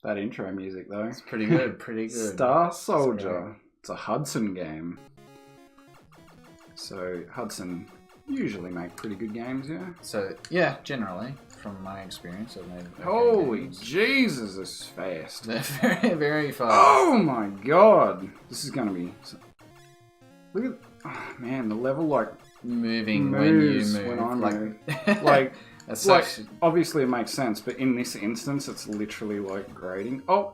That intro music, though. It's pretty good, pretty good. Star Soldier. It's a Hudson game. So, Hudson usually make pretty good games, yeah? So, yeah, generally, from my experience, I've made Holy games. Jesus, this is fast. They're very, very fast. Oh my god! This is gonna be... Look at... Oh, man, the level, like... Moving when you move. When I move. Like, Like... that's Like, actually... obviously it makes sense, but in this instance, it's literally like grading. Oh!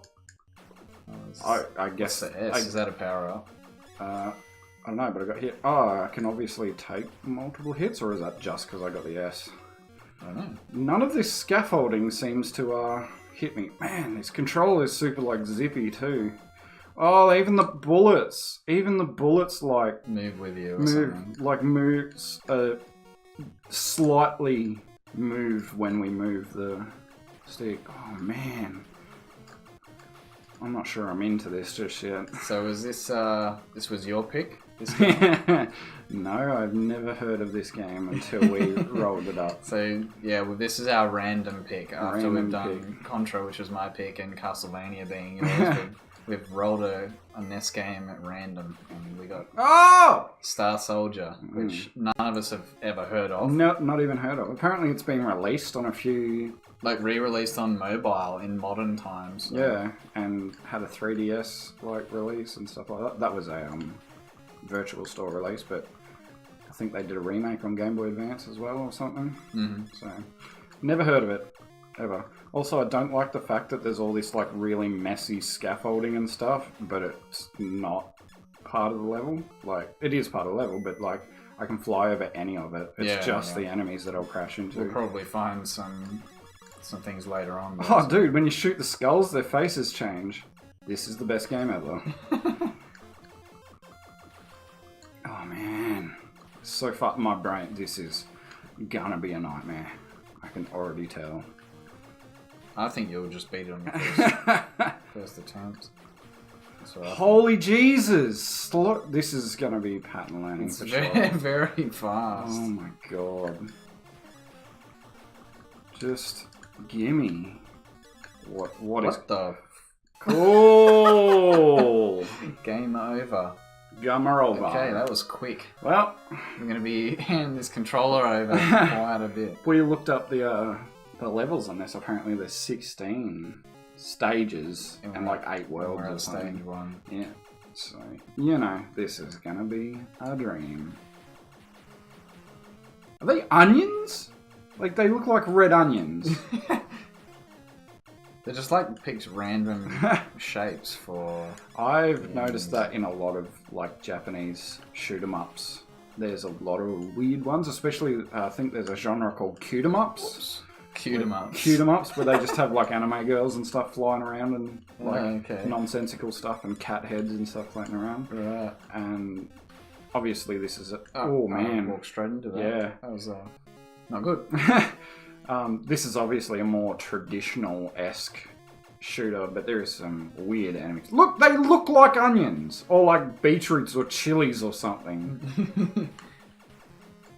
I guess... What's the S? Is that a power up? I don't know, but I got hit. Oh, I can obviously take multiple hits, or is that just because I got the S? I don't know. None of this scaffolding seems to hit me. Man, this controller is super like zippy too. Oh, even the bullets like Move with you or something. like moves slightly move when we move the stick. Oh man. I'm not sure I'm into this just yet. So was this was your pick? This game? No, I've never heard of this game until we rolled it up. So yeah, well, this is our random pick after Random we've done Contra, which was my pick, and Castlevania being yours. We've rolled a NES game at random, and we got Star Soldier, which none of us have ever heard of. No, not even heard of. Apparently it's been released on a few... Like re-released on mobile in modern times. So. Yeah, and had a 3DS like release and stuff like that. That was a virtual store release, but I think they did a remake on Game Boy Advance as well or something. Mm-hmm. So, never heard of it, ever. Also, I don't like the fact that there's all this like really messy scaffolding and stuff, but it's not part of the level. Like, it is part of the level, but like, I can fly over any of it. It's just the enemies that I'll crash into. We'll probably find some things later on. Oh, dude, when you shoot the skulls, their faces change. This is the best game ever. Oh, man. So far, my brain, this is gonna be a nightmare. I can already tell. I think you'll just beat it on your first attempt. Holy Jesus! This is gonna be pattern learning it's for very, sure. very fast. Oh my god. Just gimme. What is the cool? Game over. Gamma over. Okay, that was quick. Well, we're gonna be handing this controller over quite a bit. We looked up the levels on this. Apparently, there's 16 stages and like 8 worlds or something. Stage 1. Yeah. So you know, this is gonna be a dream. Are they onions? Like, they look like red onions. They're just like picked random shapes for... I've noticed that in a lot of like Japanese shoot-em-ups. There's a lot of weird ones, especially I think there's a genre called cute-em-ups. Cute-em-ups. Cute-em-ups, where they just have like anime girls and stuff flying around and like nonsensical stuff and cat heads and stuff floating around. Right. And obviously this is... man. Walk straight into that. Yeah. That was... not good. This is obviously a more traditional-esque shooter, but there is some weird enemies. Look, they look like onions! Or like beetroots or chilies or something.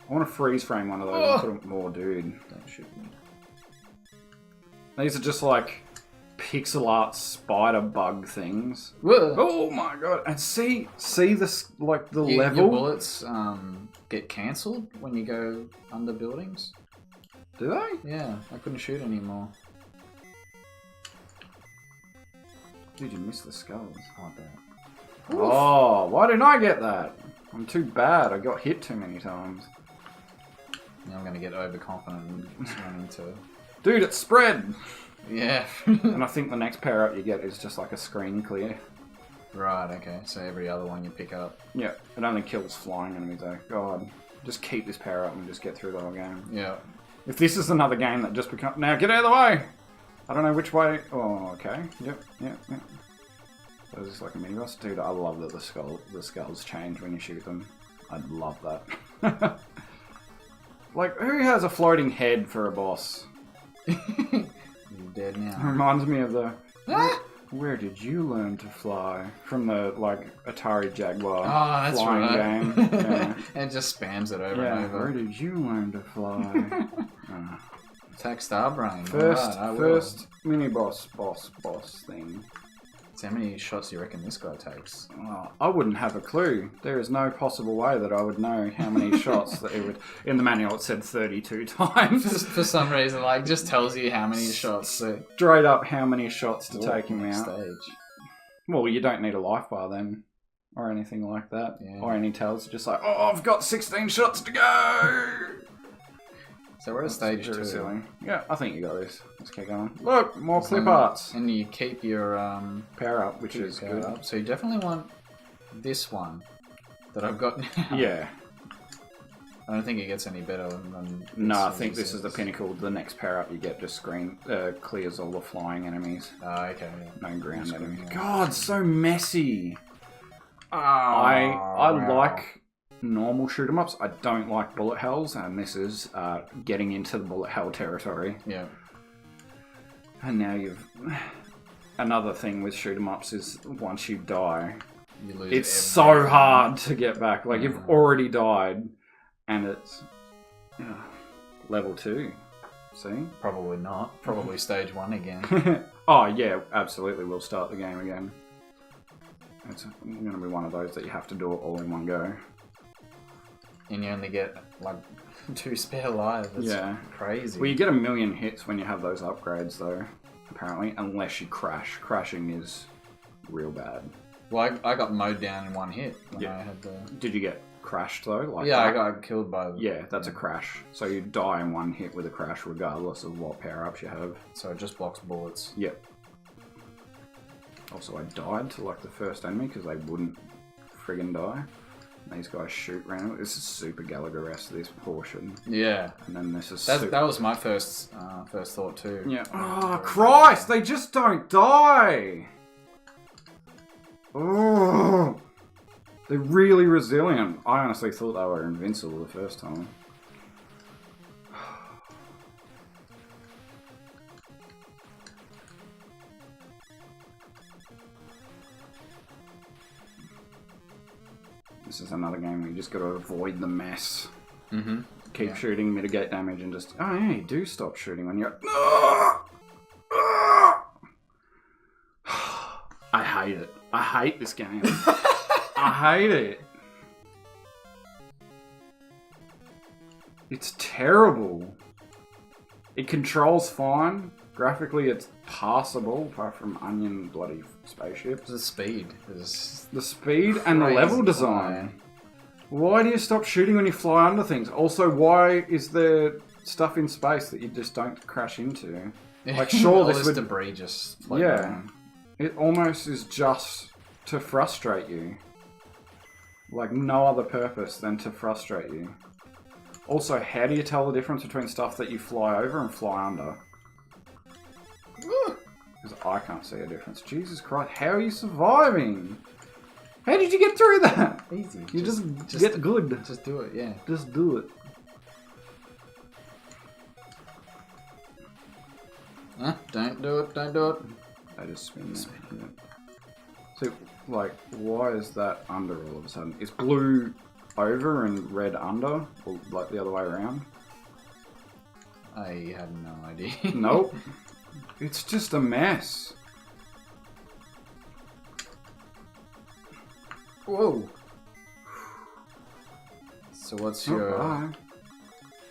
I want to freeze frame one of those and put them... Oh, dude. Don't shoot me. These are just like pixel art spider bug things. Whoa. Oh my god. And see this, like the level? Your bullets get cancelled when you go under buildings. Do they? Yeah, I couldn't shoot anymore. Dude, you missed the skulls. Oh, damn. Oh, why didn't I get that? I'm too bad. I got hit too many times. Now I'm going to get overconfident and just run into... Dude, it's spread! Yeah. And I think the next power up you get is just like a screen clear. Right, okay. So every other one you pick up. Yeah, it only kills flying enemies though. God, just keep this power up and just get through the whole game. Yeah. If this is another game that just becomes... Now, get out of the way! I don't know which way... Oh, okay. Yep. So is this like a mini boss? Dude, I love that the skulls change when you shoot them. I'd love that. Like, who has a floating head for a boss? You're dead now. Reminds me of the... Where did you learn to fly? From the, like, Atari Jaguar flying game. Yeah. And it just spams it over and over. Where did you learn to fly? Attack Starbrain. First, Alright, first mini boss thing. So how many shots do you reckon this guy takes? Well, I wouldn't have a clue. There is no possible way that I would know how many shots that it would. In the manual, it said 32 times. For some reason, like, just tells you how many shots. Straight up, how many shots to take him out. Stage. Well, you don't need a life bar then, or anything like that, Yeah. or any tells. Just like, oh, I've got 16 shots to go. So we're at stage Very 2. silly. Yeah, I think you got this. Let's keep going. Look, more clip arts. And you keep your Power up, which is power good. up. So you definitely want this one that I've got now. Yeah. I don't think it gets any better than this. No, I think this is the pinnacle. The next power up you get just clears all the flying enemies. Oh, okay. Yeah. No ground Screen, enemies. yeah. God, so messy. Oh, I wow. like normal shoot 'em ups. I don't like bullet hells, and this is getting into the bullet hell territory. Yeah. And now you've another thing with shoot 'em ups is once you die, You lose it's so everything. hard to get back. Like you've Yeah. already died, and it's level 2. See? Probably not. Probably stage 1 again. Oh yeah, absolutely. We'll start the game again. It's going to be one of those that you have to do it all in one go. And you only get like 2 spare lives. That's Yeah. crazy. Well, you get 1,000,000 hits when you have those upgrades, though. Apparently, unless you crash. Crashing is real bad. Well, I got mowed down in 1 hit when Yeah. I had the. Did you get crashed though? Like Yeah, that? I got killed by. Yeah, that's a crash. So you die in 1 hit with a crash, regardless of what power-ups you have. So it just blocks bullets. Yep. Also, I died to like the first enemy because they wouldn't friggin' die. And these guys shoot randomly. This is super Gallagher-esque, this portion. Yeah. And then this is That was my first thought too. Yeah. Oh, Christ! They just don't die! Oh, they're really resilient. I honestly thought they were invincible the first time. This is another game where you just got to avoid the mess. Mm-hmm. Keep Yeah. shooting, mitigate damage, and just... Oh yeah, you do stop shooting when you're... Ah! Ah! I hate it. I hate this game. I hate it. It's terrible. It controls fine. Graphically, it's passable, apart from onion bloody spaceships. The speed is The speed and the crazy level design. Why do you stop shooting when you fly under things? Also, why is there stuff in space that you just don't crash into? Like, sure, all this this would... debris just floating Yeah. around. It almost is just to frustrate you. Like, no other purpose than to frustrate you. Also, how do you tell the difference between stuff that you fly over and fly under? Because I can't see a difference. Jesus Christ, how are you surviving? How did you get through that? Easy. You just get good. Just do it. Yeah. Just do it. Don't do it. Don't do it. I just spin that. Yeah. So, like, why is that under all of a sudden? Is blue over and red under? Or, like, the other way around? I have no idea. Nope. It's just a mess. Whoa. So what's your... Oh,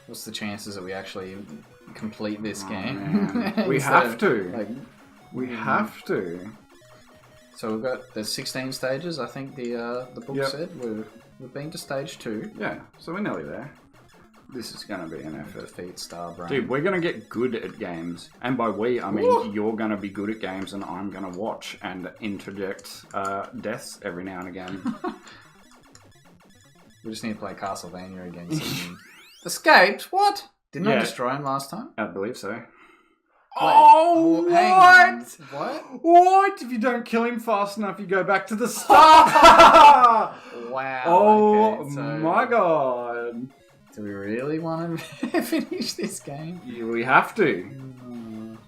What's the chances that we actually complete this oh, game? man. We Instead have of, to. Like, We have to. so we've got there's 16 stages. I think the book Yep. said we've been to stage 2. Yeah, so we're nearly there. This is going to be an effort. Defeat Starbrain. Dude, we're going to get good at games. And by we, I mean Woo! you're going to be good at games and I'm going to watch and interject deaths every now and again. We just need to play Castlevania again. Soon. Escaped? What? Didn't I Yeah. destroy him last time? I believe so. Oh, Oh, hang on. what? What? What? If you don't kill him fast enough, you go back to the start. Wow. Oh okay, so my god. Do we really want to finish this game? We have to.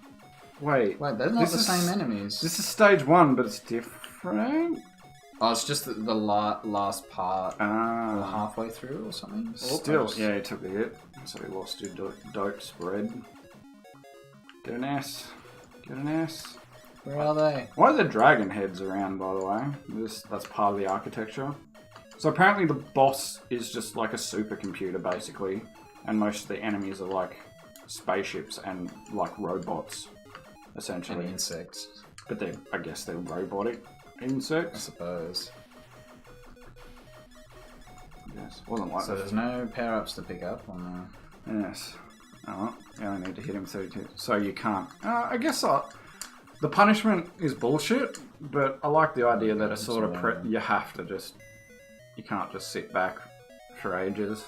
Wait. Wait, they're not This the is- same enemies. This is stage 1, but it's different. Oh, it's just the last part. Or Ah. halfway through or something? Still, Almost. yeah, he took a hit. So he lost your dope spread. Get an S. Get an S. Where are they? Why are there dragon heads around, by the way? That's part of the architecture. So apparently the boss is just like a supercomputer, basically. And most of the enemies are like spaceships and like robots, essentially. And insects. But I guess they're robotic I insects. suppose. Yes, wasn't like So that. there's no power-ups to pick up on Yes. Oh, well, you only need to hit him 32. So you can't. I guess the punishment is bullshit, but I like the idea that it's sort of you have to just. You can't just sit back for ages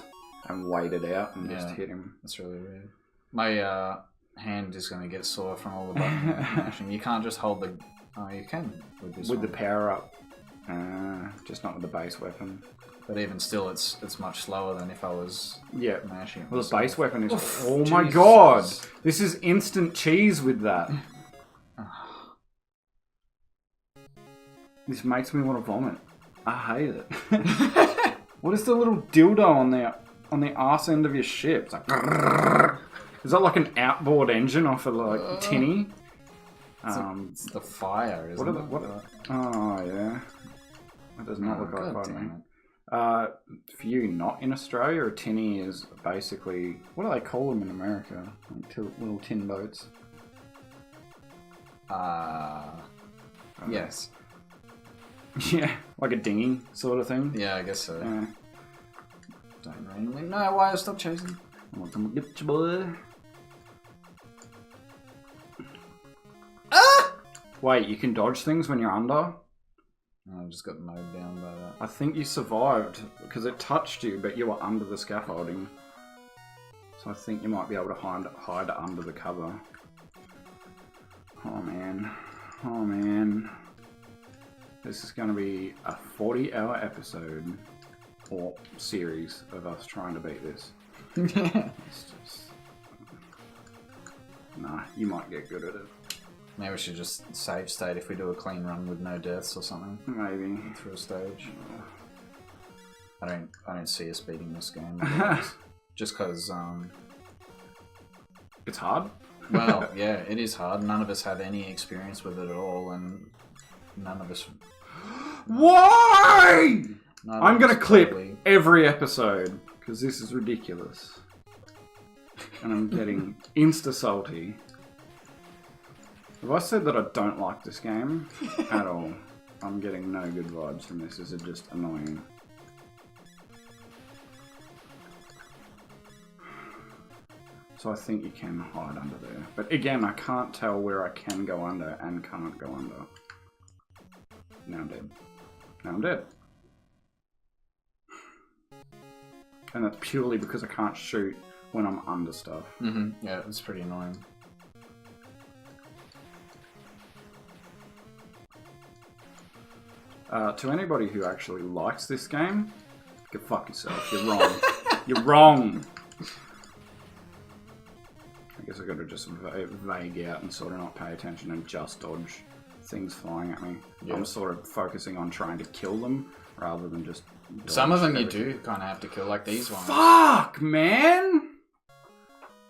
and wait it out and just hit him. That's really weird. My hand is going to get sore from all the button mashing. You can't just hold the... Oh, you can with this With one. the power up. Just not with the base weapon. But even still, it's much slower than if I was mashing it. Well, the base weapon is... Oof, oh my Jesus. god! This is instant cheese with that. This makes me want to vomit. I hate it. What is the little dildo on the arse end of your ship? It's like... Is that like an outboard engine off of like tinny? It's the fire, isn't it? Oh, yeah. That does not look like fire to me. For you not in Australia, a tinny is basically... What do they call them in America? Like little tin boats. Yes. Yeah, like a dinghy sort of thing. Yeah, I guess so. Yeah. Don't randomly know why I stopped chasing. I'm gonna get you, boy. Ah! Wait, you can dodge things when you're under? I just got mowed down by that. I think you survived because it touched you, but you were under the scaffolding. So I think you might be able to hide under the cover. Oh man. Oh man. This is going to be a 40-hour episode or series of us trying to beat this. It's just... Nah, you might get good at it. Maybe we should just save state if we do a clean run with no deaths or something. Maybe. Through a stage. I don't see us beating this game. Just because, It's hard? well, yeah, it is hard. None of us have any experience with it at all, and none of us... Why? I'm going to clip totally... every episode, because this is ridiculous. And I'm getting insta-salty. Have I said that I don't like this game at all? I'm getting no good vibes from this. This is just annoying. So I think you can hide under there. But again, I can't tell where I can go under and can't go under. Now I'm dead. Now I'm dead. And that's purely because I can't shoot when I'm under stuff. Mm-hmm. Yeah, it's pretty annoying. To anybody who actually likes this game, go fuck yourself. You're wrong. You're wrong. I guess I gotta just vague out and sort of not pay attention and just dodge things flying at me. Yeah. I'm sort of focusing on trying to kill them rather than just dodge. Some of them you do kind of have to kill, like these ones. Fuck, man!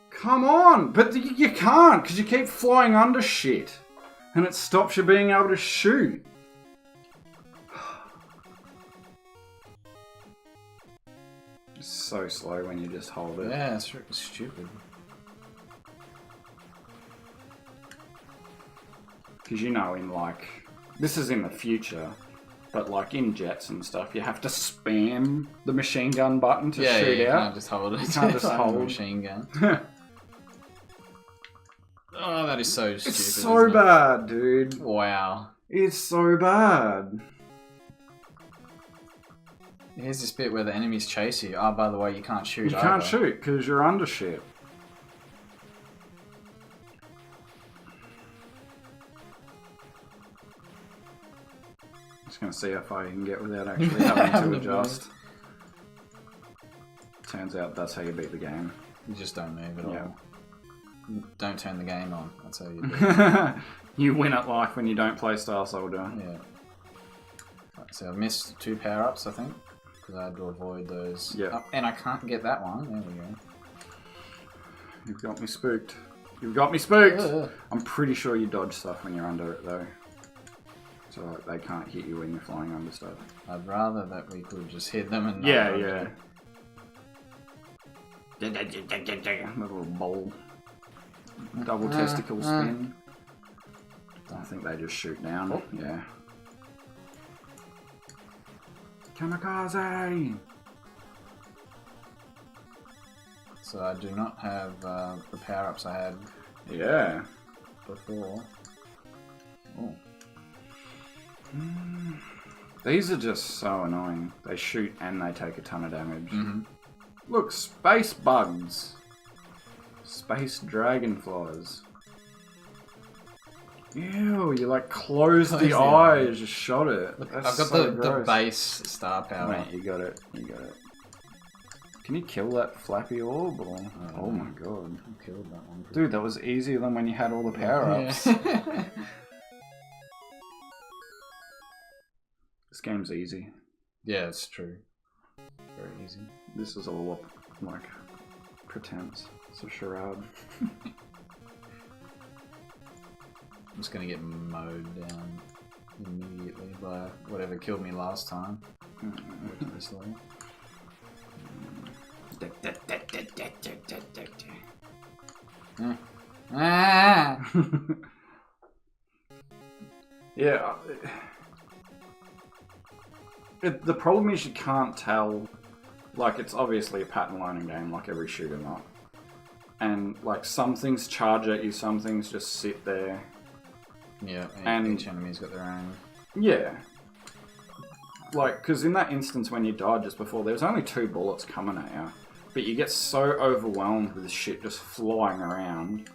Come on! But you can't, because you keep flying under shit. And it stops you being able to shoot. It's so slow when you just hold it. Yeah, it's stupid. Because you know, in like, this is in the future, but like in jets and stuff, you have to spam the machine gun button to shoot you out. Can't just hold it. You can't just hold a machine gun. Oh, that is so stupid. It's so bad, dude. Wow. It's so bad. Here's this bit where the enemies chase you. Oh, by the way, you can't shoot. You can't shoot because you're under shit. Just gonna see how far you can get without actually having to adjust. Turns out that's how you beat the game. You just don't move at all. Don't turn the game on. That's how you do it. You win at life when you don't play Star Soldier. Yeah. Right, so I missed 2 power-ups, I think, because I had to avoid those. Yeah. Oh, and I can't get that one. There we go. You've got me spooked. You've got me spooked. I'm pretty sure you dodge stuff when you're under it though. So like, they can't hit you when you're flying under stuff. I'd rather that we could just hit them and Yeah, yeah. Little bowl. Double testicle spin. I think they just shoot down. Oh. Yeah. Kamikaze! So I do not have the power-ups I had Yeah. before. Oh. These are just so annoying. They shoot and they take a ton of damage. Mm-hmm. Look, space bugs. Space dragonflies. Ew, you like closed the eye, just shot it. That's I've got so the gross. base star power. Mate, you got it. You got it. Can you kill that flappy orb? Or... Oh my god. I killed that one. Dude, that was easier than when you had all the power-ups. Yeah. This game's easy. Yeah, it's true. Very easy. This is all like pretense. It's a charade. I'm just gonna get mowed down immediately by whatever killed me last time. This level. Ah! Yeah. The problem is you can't tell. Like, it's obviously a pattern learning game, like every shoot 'em up. And like some things charge at you, some things just sit there. Yeah, And- each enemy's got their own. Yeah. Like, because in that instance when you died just before, there was only 2 bullets coming at you. But you get so overwhelmed with shit just flying around.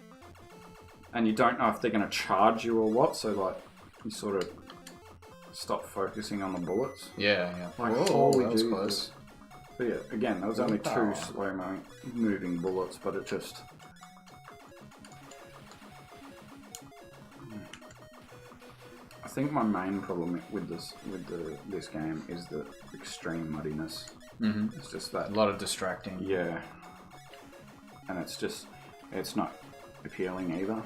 And you don't know if they're going to charge you or what, so like, you sort of stop focusing on the bullets. Yeah, yeah. Like, Whoa, holy that was Jesus. close. So yeah, again, there was only 2 Wow. slow-mo moving bullets, but it just... I think my main problem with this game is the extreme muddiness. Mm-hmm. It's just A that, lot of distracting. yeah, and it's not appealing either.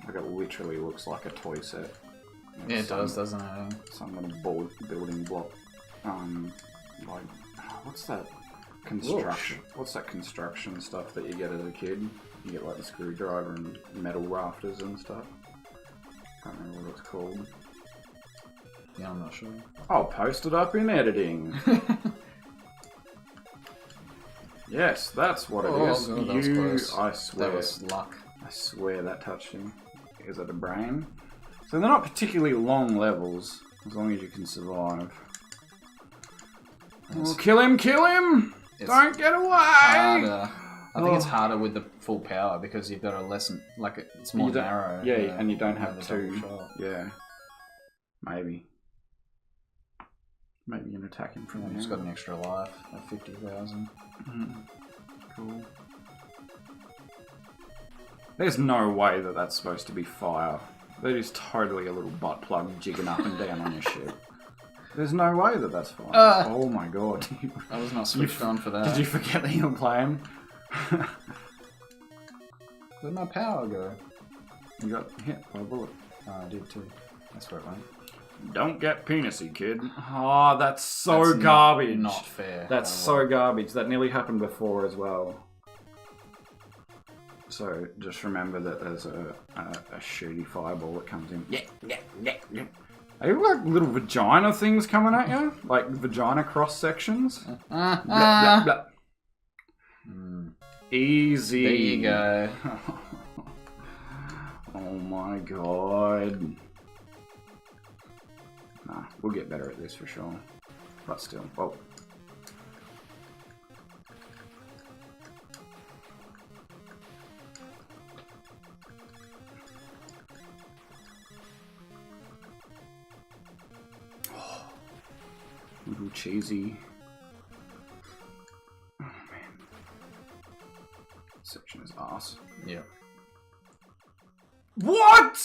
Like it literally looks like a toy set. Yeah, it does, doesn't it? Some little building block. Like what's that construction? What's that construction stuff that you get as a kid? You get like the screwdriver and metal rafters and stuff. Can't remember what it's called. Yeah, I'm not sure. I'll post it up in editing. Yes, that's what it is. God, that was close. I swear. That was luck. I swear that touched him. Is it a brain? So they're not particularly long levels, as long as you can survive. It's- Oh, kill him! Kill him! It's Don't get away! Harder. I think it's Oh. harder with the full power because you've got a lesson, like it's more You don't- narrow. Yeah, and you don't have the 2. double shot. Yeah. Maybe. Maybe you can attack him from I've there. just got an extra life at 50,000. Cool. There's no way that that's supposed to be fire. That is totally a little butt plug jigging up and down on your ship. There's no way that that's fire. Oh my god. I was not switched on for that. Did you forget that you were playing? Where'd my power go? You got hit by a bullet. Oh, I did too. That's where it went. Don't get penisy, kid. Oh, that's so That's garbage. Not fair. That's so garbage. That nearly happened before as well. So just remember that there's a shooty fireball that comes in. Yeah. Are you like little vagina things coming at you? Like vagina cross sections? Blah, blah, blah. Easy. There you go. Oh my god. Nah, we'll get better at this for sure. But still, well. Little cheesy. Oh man. This section is ass. Yeah. What?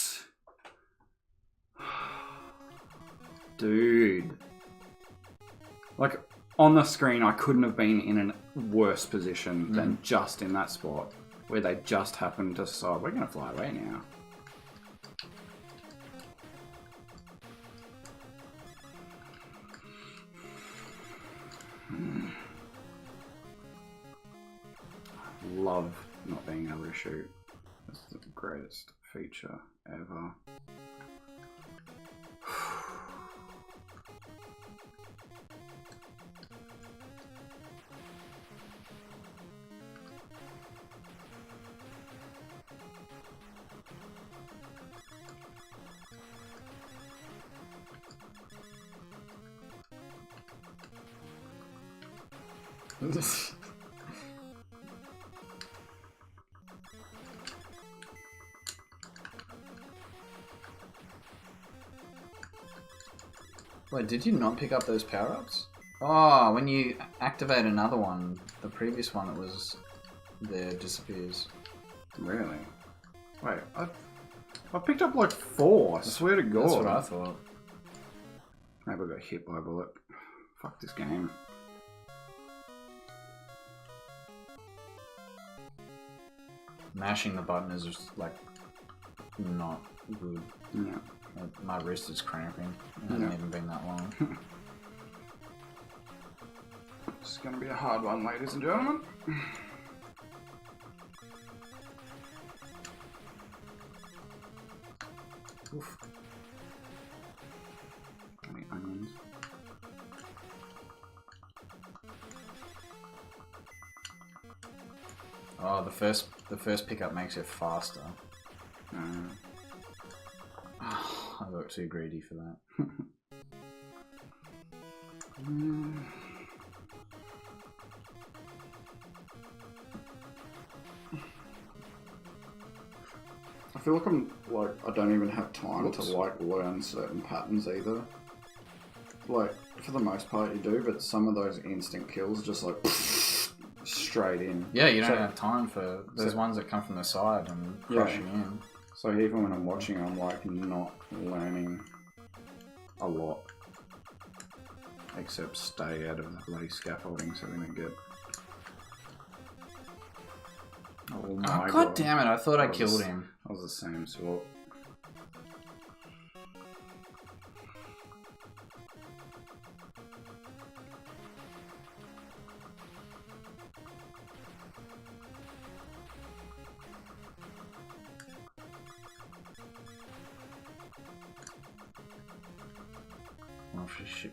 Dude. Like, on the screen, I couldn't have been in a worse position than just in that spot. where they just happen to decide, we're going to fly away now. Love not being able to shoot. That's the greatest feature ever. Wait, did you not pick up those power-ups? Oh, when you activate another one, the previous one that was there disappears. Really? Wait, I picked up like 4, I swear to God. That's what I thought. Maybe I got hit by a bullet. Fuck this game. Mashing the button is just like not good. Yeah. My wrist is cramping. It hasn't even been that long. This is going to be a hard one, ladies and gentlemen. Oof. Any onions? Oh, the first pickup makes you faster. I got too greedy for that. I feel like I don't even have time to like learn certain patterns either. Like for the most part you do, but some of those instant kills just like straight in. Yeah, you don't have time for those ones that come from the side and crush you in. So even when I'm watching, I'm like not learning a lot, except stay out of the bloody scaffolding so we don't get. Oh my God damn it! I thought I killed him. I was the same sort.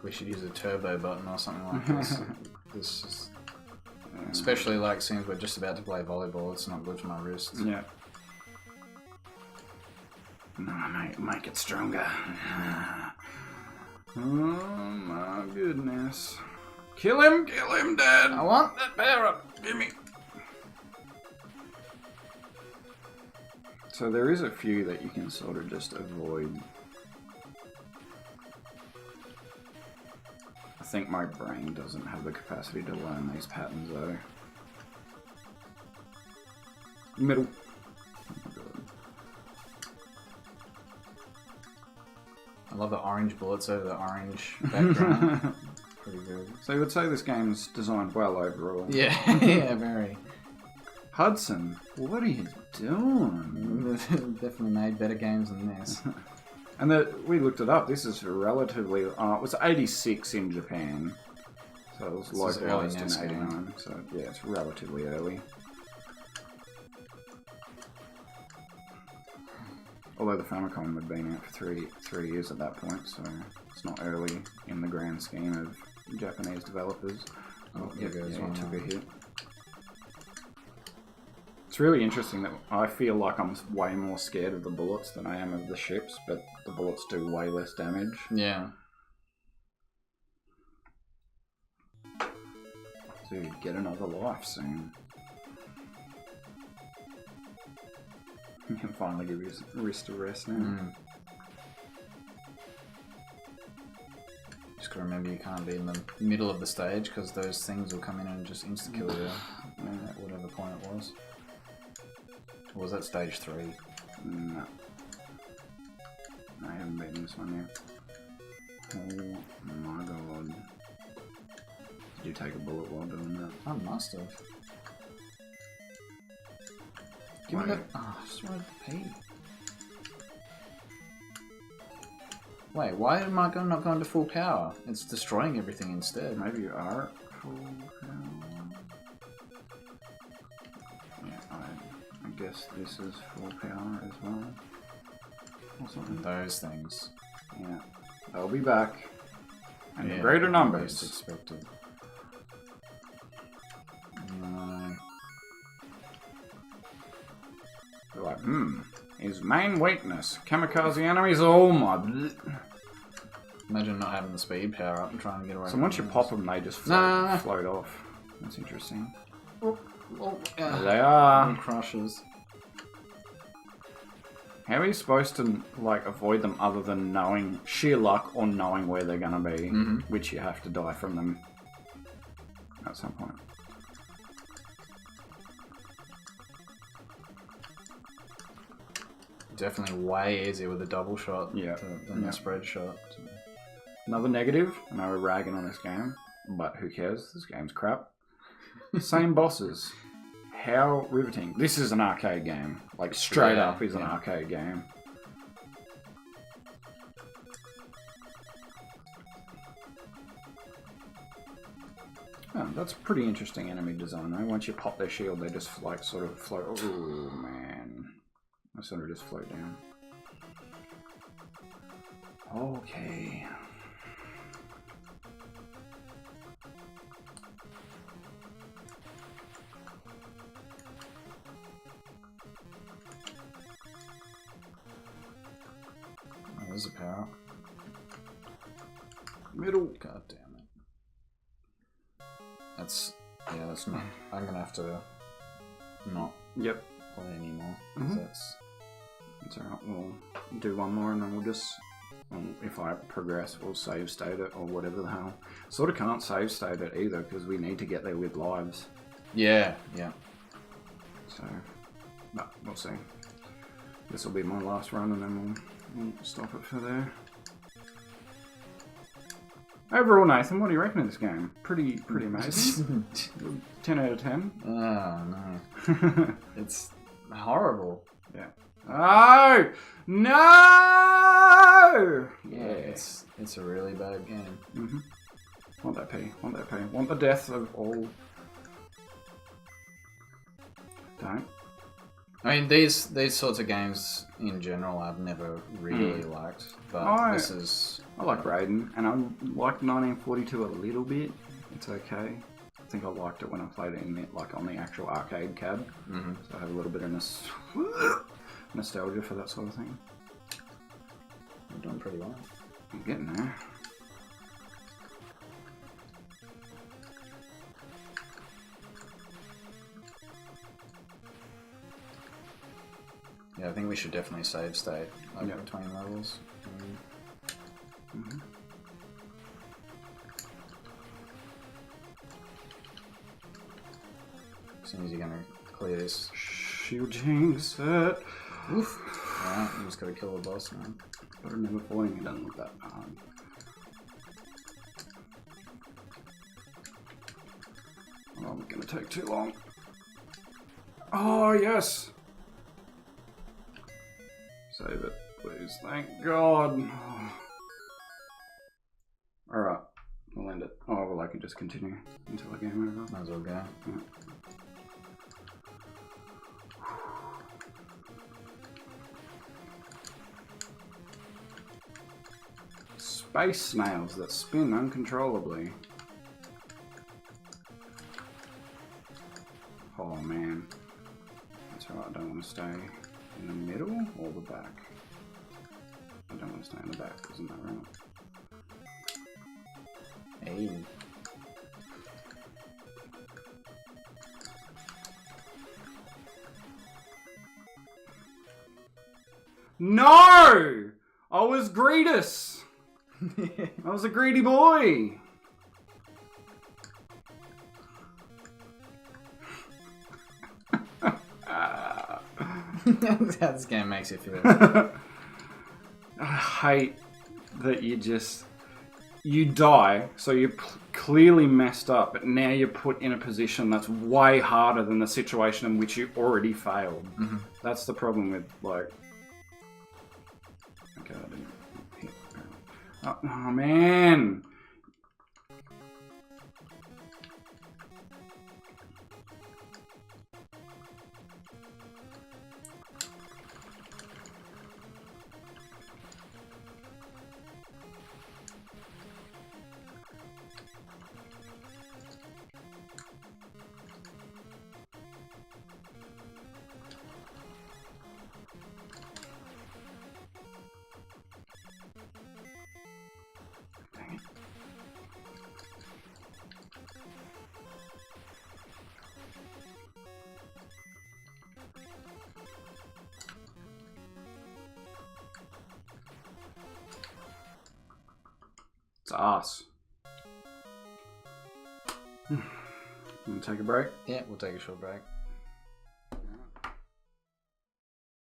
We should use a turbo button or something like this. This is, especially like since we're just about to play volleyball, it's not good for my wrists. Yeah. No, mate, make it stronger. Oh my goodness. Kill him, Dad! I want that power up! Give me. So there is a few that you can sort of just avoid. I think my brain doesn't have the capacity to learn these patterns though. Middle. Oh my God. I love the orange bullets over the orange background. Pretty good. So you would say this game's designed well overall? Yeah, yeah, very. Hudson, what are you doing? Definitely made better games than this. And we looked it up. This is relatively. It was 86 in Japan, so it was localized in 89. So yeah, it's relatively early. Although the Famicom had been out for three years at that point, so it's not early in the grand scheme of Japanese developers. Oh, yeah, it took a hit. It's really interesting that I feel like I'm way more scared of the bullets than I am of the ships, but the bullets do way less damage. Yeah. Dude, get another life soon. You can finally give your wrist a rest now. Just gotta remember you can't be in the middle of the stage because those things will come in and just insta-kill you at whatever point it was. Or was that stage 3? No. I haven't beaten this one yet. Oh my God. Did you take a bullet while doing that? I must have. Give me that. Oh, I just wanted to pee. Wait, why am I not going to full power? It's destroying everything instead. Maybe you are at full power. Yeah, I guess this is full power as well. Or something. Those things. Yeah, they'll be back. And yeah, in greater numbers. Most expected. No. They're like, his main weakness, kamikaze enemies. Oh my. Imagine not having the speed power up and trying to get away. So from once you those. pop them, they just float off. That's interesting. Oh, There they are. Crushes. How are you supposed to like avoid them other than knowing sheer luck or knowing where they're gonna be, which you have to die from them at some point. Definitely way easier with a double shot than Yeah. a spread shot. Another negative, I know we're ragging on this game, but who cares? This game's crap. Same bosses. How riveting. This is an arcade game. Like, straight up is an arcade game. Oh, that's pretty interesting enemy design, though. Once you pop their shield, they just, like, sort of float. Oh, man. They sort of just float down. Okay. Oh, there's a power. Middle. God damn it. That's not. I'm gonna have to not Yep. play anymore. That's alright. We'll do one more and then we'll just, if I progress, we'll save state it or whatever the hell. Sort of can't save state it either because we need to get there with lives. Yeah. So, no, we'll see. This will be my last run and then we'll stop it for there. Overall, Nathan, what do you reckon of this game? Pretty amazing. 10 out of 10. Oh no. It's horrible. Yeah. Oh no! Yeah, it's a really bad game. Want that P? Want that P? Want the death of all? Don't. I mean, these sorts of games in general I've never really liked, but this is. I like Raiden, and I like 1942 a little bit. It's okay. I think I liked it when I played it in on the actual arcade cab. So I have a little bit of nostalgia for that sort of thing. You're doing pretty well. I'm getting there. Yeah, I think we should definitely save state between levels. As soon as you're gonna clear this. Shielding set. Oof. Alright, you just gotta kill the boss now. But remember, falling it doesn't look that hard. Oh, it's gonna take too long. Oh, yes! Save it, please. Thank God. Alright, we'll end it. Oh, well, I can just continue until the game over. Might as well go. Yeah. Space snails that spin uncontrollably. Oh man. That's right, I don't want to stay in the middle or the back. I don't want to stay in the back, isn't that right? Hey. No! I was Greedus! I was a greedy boy! How this game makes you feel. I hate that you die, so you clearly messed up, but now you're put in a position that's way harder than the situation in which you already failed. Mm-hmm. That's the problem with, like... Okay, I didn't hit. Oh, man! Dang it. It's ass. Want to take a break? Yeah, we'll take a short break.